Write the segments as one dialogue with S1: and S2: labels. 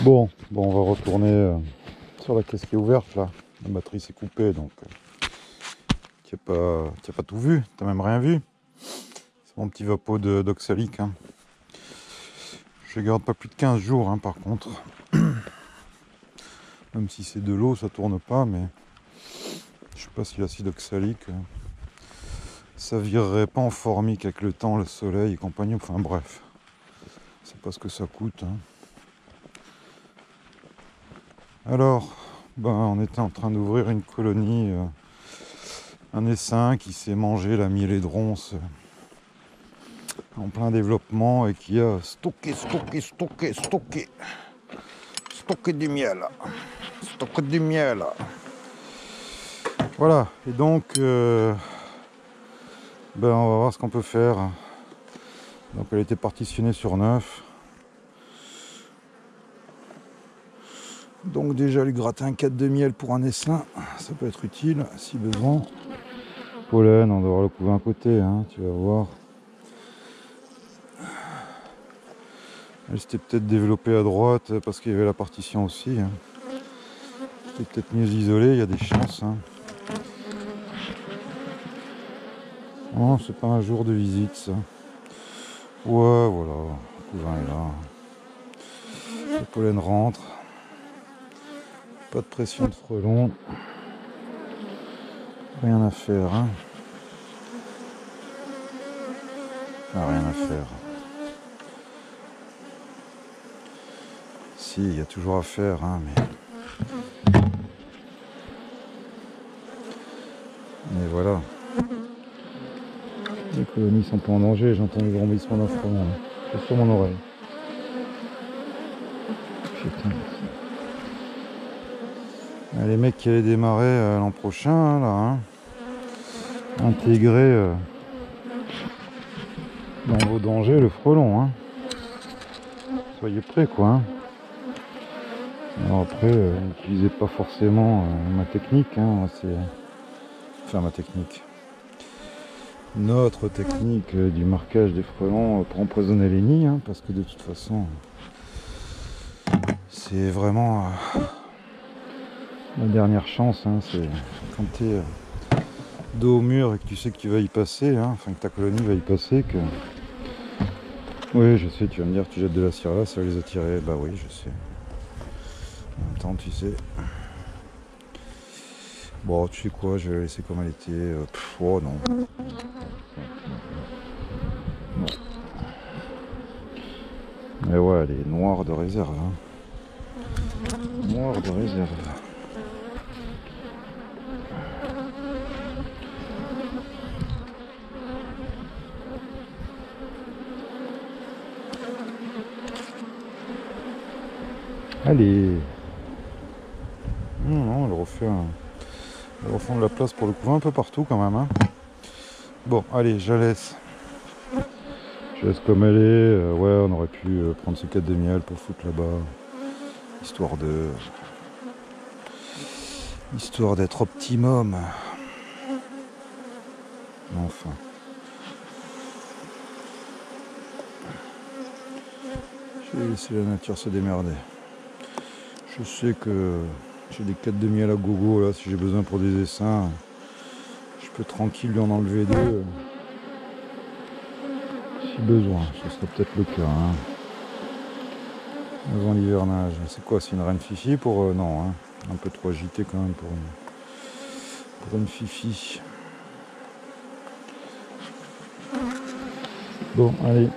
S1: Bon, on va retourner sur la caisse qui est ouverte là. La batterie s'est coupée donc tu n'as pas tout vu, t'as même rien vu. C'est mon petit vapeau d'oxalique. Hein. Je garde pas plus de 15 jours hein, par contre. Même si c'est de l'eau, ça tourne pas, mais je sais pas si l'acide oxalique ça virerait pas en formique avec le temps, le soleil et compagnie. Enfin bref, c'est pas ce que ça coûte. Hein. Alors, on était en train d'ouvrir une colonie, un essaim qui s'est mangé la miel et de ronces en plein développement et qui a stocké du miel. Stocké du miel. Voilà, et donc, on va voir ce qu'on peut faire. Donc elle était partitionnée sur 9. Donc déjà lui gratter un 4 de miel pour un essaim, ça peut être utile si besoin. Pollen, on devra le couver un côté, hein, tu vas voir. Elle s'était peut-être développée à droite parce qu'il y avait la partition aussi. Hein. C'était peut-être mieux isolé, il y a des chances. Hein. Oh, c'est pas un jour de visite ça. Ouais, voilà, le couvain est là. Le pollen rentre. Pas de pression de frelon. Rien à faire. Hein. Ah, rien à faire. Si, il y a toujours à faire, hein, mais voilà. Les colonies sont pas en danger, j'entends le grandissement d'un frelon. C'est sur mon oreille. Putain. Ah, les mecs qui allaient démarrer l'an prochain, hein, là, hein, intégrer dans vos dangers le frelon. Hein. Soyez prêts, quoi. Hein. Alors après, n'utilisez pas forcément ma technique, hein, enfin ma technique. Notre technique du marquage des frelons pour empoisonner les nids, hein, parce que de toute façon, c'est vraiment la dernière chance. Hein, c'est quand tu es dos au mur et que tu sais que tu vas y passer, hein, enfin que ta colonie va y passer, que... Oui, je sais, tu vas me dire, tu jettes de la cire là, ça va les attirer. Bah oui, je sais. En même temps, tu sais... Bon, tu sais quoi, je vais laisser comme elle était. Oh non. Mais ouais, elle est noire de réserve. Hein. Noire de réserve. Allez. Non, elle refait elle refond de la place pour le couvain un peu partout quand même. Hein. Bon, allez, je la laisse. Je laisse comme elle est. Ouais, on aurait pu prendre ce 4 de miel pour foutre là-bas. Histoire d'être optimum. Enfin. Je vais laisser la nature se démerder. Je sais que j'ai des 4 de miel à gogo là, si j'ai besoin pour des essaims. Je peux tranquille lui en enlever 2. Si besoin, ce serait peut-être le cas. Hein. Avant l'hivernage. C'est quoi, c'est une reine fifi pour... non, hein. Un peu trop agité quand même pour une fifi. Bon, allez.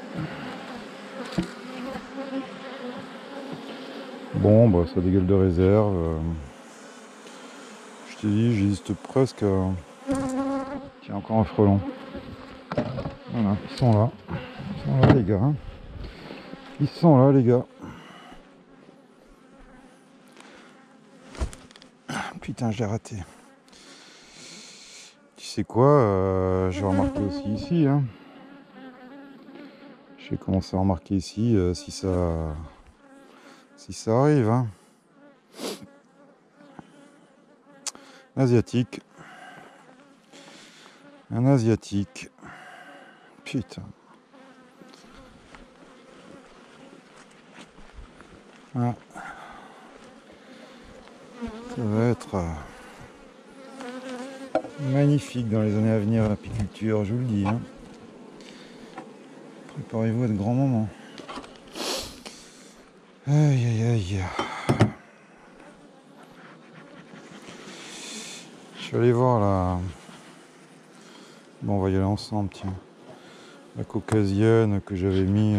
S1: Bon, bah ça dégueule de réserve. Je t'ai dit, j'hésite presque à... Tiens, encore un frelon. Voilà, ils sont là. Ils sont là, les gars. Hein. Ils sont là, les gars. Putain, j'ai raté. Tu sais quoi, j'ai remarqué aussi ici. Hein. J'ai commencé à remarquer ici si ça arrive. Hein. Asiatique. Un asiatique. Putain. Ah. Ça va être magnifique dans les années à venir l'apiculture, je vous le dis. Hein. Préparez-vous à de grands moments. Aïe aïe aïe. Je vais aller voir là. Bon, on va y aller ensemble, tiens. La caucasienne que j'avais mis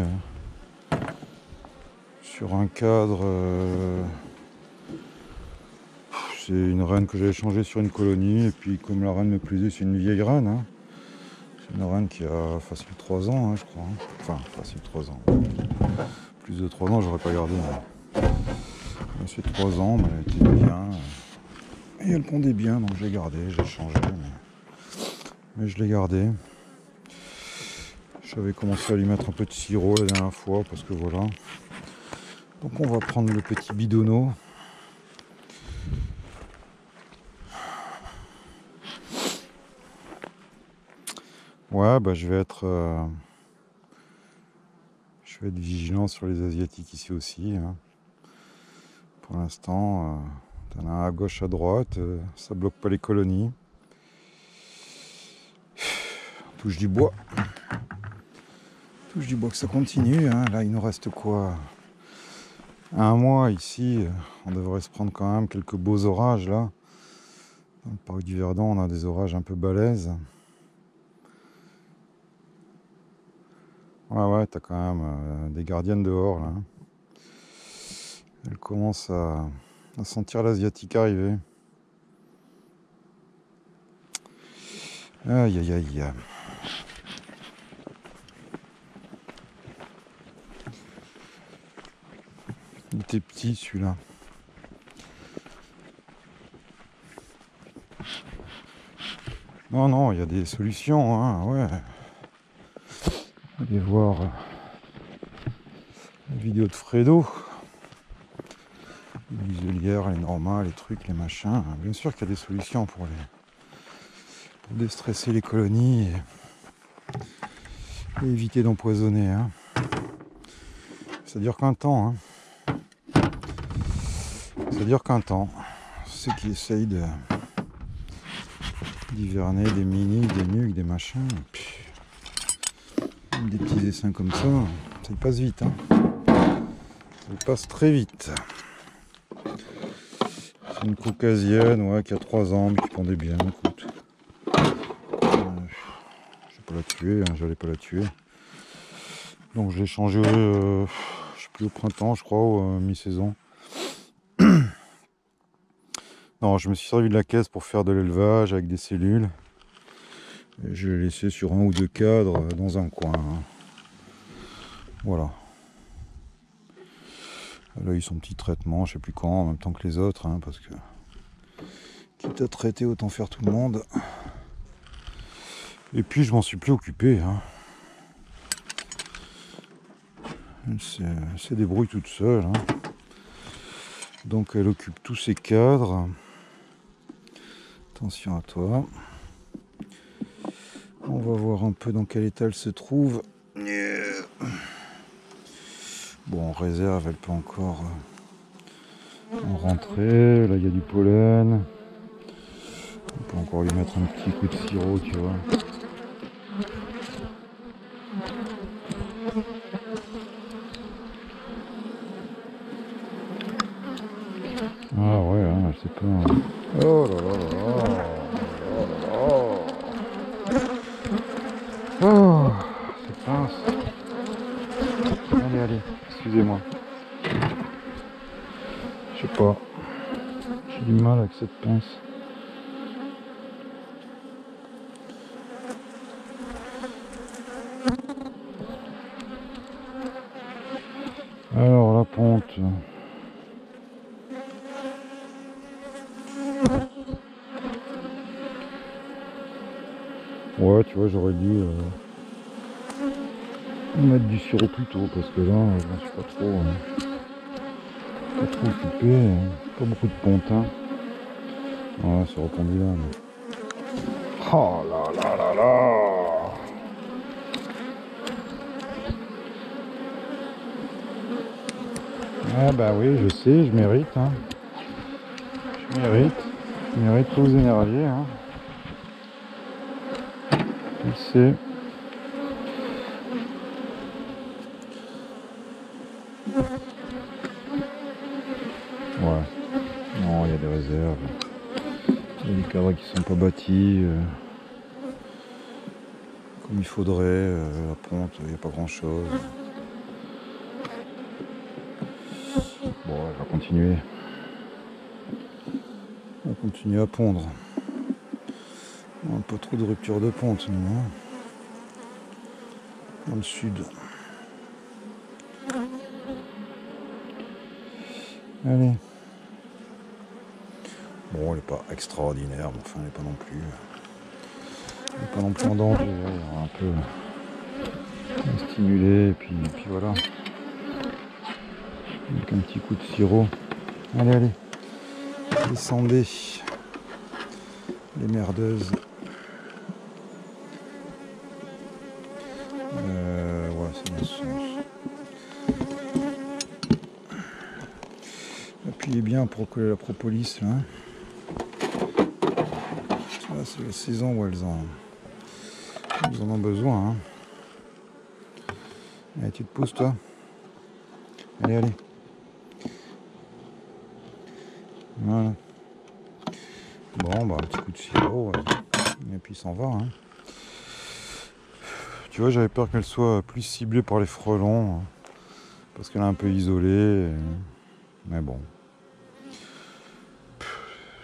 S1: sur un cadre. C'est une reine que j'avais changée sur une colonie. Et puis, comme la reine me plaisait, c'est une vieille reine. Hein. C'est une reine qui a facile 3 ans, hein, je crois. Hein. Enfin, facile 3 ans. Plus de 3 ans, j'aurais pas gardé. Elle fait 3 ans, mais elle était bien. Et elle pondait bien, donc je l'ai gardé. J'ai changé, mais je l'ai gardé. J'avais commencé à lui mettre un peu de sirop la dernière fois, parce que voilà. Donc on va prendre le petit bidonneau. Ouais, bah je vais être vigilant sur les Asiatiques ici aussi. Hein. Pour l'instant, t'en as un à gauche, à droite, ça bloque pas les colonies. Touche du bois. Touche du bois que ça continue. Hein. Là, il nous reste quoi? Un mois ici. On devrait se prendre quand même quelques beaux orages là. Dans le parc du Verdon, on a des orages un peu balèzes. Ouais, t'as quand même des gardiennes dehors là. Elles commencent à sentir l'asiatique arriver. Aïe aïe aïe. Il était petit celui-là. Non, il y a des solutions, hein, ouais. Allez voir la vidéo de Fredo. Les muselières, les normales, les trucs, les machins. Bien sûr qu'il y a des solutions pour déstresser les colonies et éviter d'empoisonner. Hein. Ça dure qu'un temps. Hein. Ça dure qu'un temps. Ceux qui essayent d'hiverner des mini, des nuques, des machins. Des petits essaims comme ça y passe vite. Hein. Ça passe très vite. C'est une caucasienne qui a 3 ans mais qui pondait bien. Écoute. Je vais pas la tuer, hein, j'allais pas la tuer. Donc je l'ai changé je sais plus au printemps je crois, ou mi-saison. Non, je me suis servi de la caisse pour faire de l'élevage avec des cellules. Et je l'ai laissé sur 1 ou 2 cadres dans un coin. Voilà. Là, ils sont petits traitements, je sais plus quand, en même temps que les autres, hein, parce que quitte à traiter, autant faire tout le monde. Et puis, je m'en suis plus occupé. Hein. Elle se débrouille toute seule. Hein. Donc, elle occupe tous ces cadres. Attention à toi. On va voir un peu dans quel état elle se trouve. Bon, en réserve, elle peut encore en rentrer. Là, il y a du pollen. On peut encore lui mettre un petit coup de sirop, tu vois. Ah ouais, hein, je sais pas. Hein. Oh là là là là. Oh là là. Oh, c'est pince. Allez, excusez-moi. Je sais pas. J'ai du mal avec cette pince. Alors la ponte. Ouais, tu vois, j'aurais dû mettre du sirop plus tôt parce que là, je m'en suis pas trop occupé. Pas beaucoup de ponte. Hein. Ouais, c'est repondu là. Mais... Oh là là là là. Ah bah oui, je sais, je mérite. Hein. Tu mérites pas vous énerver, hein. Tu le sais. Ouais. Non, il y a des réserves. Il y a des cadres qui sont pas bâtis comme il faudrait. La ponte, il n'y a pas grand chose. Bon, on va continuer. On continue à pondre. On n'a pas trop de rupture de ponte, nous, hein. Dans le sud. Allez. Bon, elle n'est pas extraordinaire, mais enfin, elle n'est pas non plus. Elle n'est pas non plus en danger. Elle est un peu stimulée, et puis voilà. Avec un petit coup de sirop. Allez. Descendez. Les merdeuses. Ouais, c'est dans ce sens. Appuyez bien pour coller la propolis là. Ça, c'est la saison où elles en ont besoin. Hein. Allez, tu te pousses toi. Allez. Voilà. Bon, bah un petit coup de sirop. Et puis il s'en va. Hein. Tu vois, j'avais peur qu'elle soit plus ciblée par les frelons. Parce qu'elle est un peu isolée. Mais bon.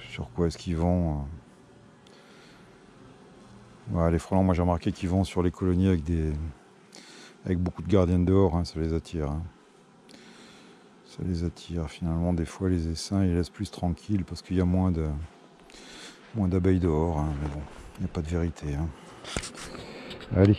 S1: Sur quoi est-ce qu'ils vont ouais, les frelons, moi j'ai remarqué qu'ils vont sur les colonies avec beaucoup de gardiens dehors, hein, ça les attire. Hein. Ça les attire. Finalement, des fois, les essaims, ils les laissent plus tranquilles parce qu'il y a moins d'abeilles dehors. Hein. Mais bon, il n'y a pas de vérité. Hein. Allez.